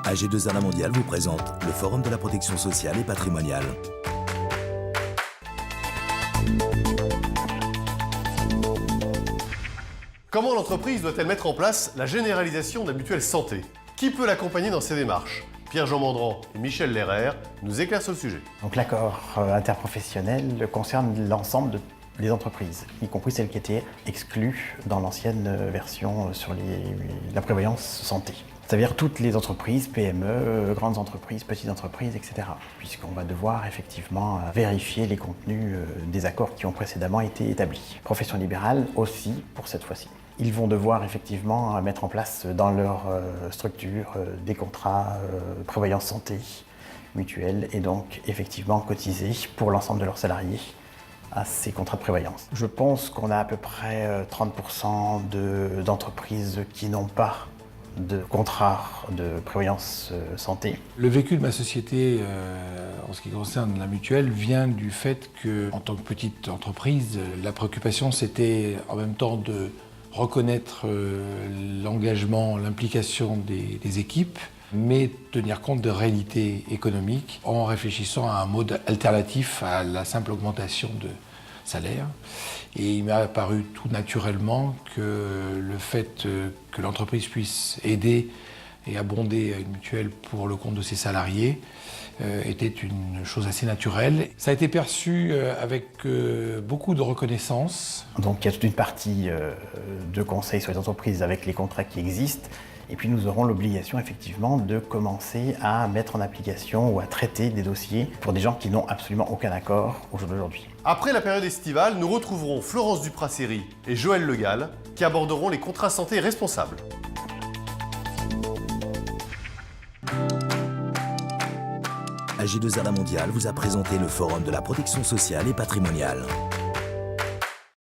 AG2R La Mondiale vous présente le Forum de la protection sociale et patrimoniale. Comment l'entreprise doit-elle mettre en place la généralisation de la mutuelle santé? Qui peut l'accompagner dans ces démarches? Pierre-Jean Mandran et Michel Lerrer nous éclairent sur le sujet. Donc l'accord interprofessionnel concerne l'ensemble des entreprises, y compris celles qui étaient exclues dans l'ancienne version sur la prévoyance santé. C'est-à-dire toutes les entreprises, PME, grandes entreprises, petites entreprises, etc. Puisqu'on va devoir effectivement vérifier les contenus des accords qui ont précédemment été établis. Profession libérale aussi pour cette fois-ci. Ils vont devoir effectivement mettre en place dans leur structure des contrats prévoyance santé mutuelle et donc effectivement cotiser pour l'ensemble de leurs salariés à ces contrats de prévoyance. Je pense qu'on a à peu près 30% d'entreprises qui n'ont pas de contrat de prévoyance santé. Le vécu de ma société en ce qui concerne la mutuelle vient du fait que, en tant que petite entreprise, la préoccupation c'était en même temps de reconnaître l'engagement, l'implication des équipes, mais tenir compte de réalités économiques en réfléchissant à un mode alternatif à la simple augmentation de salaire. Et il m'est apparu tout naturellement que le fait que l'entreprise puisse aider et abonder une mutuelle pour le compte de ses salariés était une chose assez naturelle. Ça a été perçu avec beaucoup de reconnaissance. Donc il y a toute une partie de conseils sur les entreprises avec les contrats qui existent. Et puis nous aurons l'obligation effectivement de commencer à mettre en application ou à traiter des dossiers pour des gens qui n'ont absolument aucun accord au jour d'aujourd'hui. Après la période estivale, nous retrouverons Florence Duprasséry et Joël Legal qui aborderont les contrats santé responsables. AG2R La Mondiale vous a présenté le Forum de la protection sociale et patrimoniale.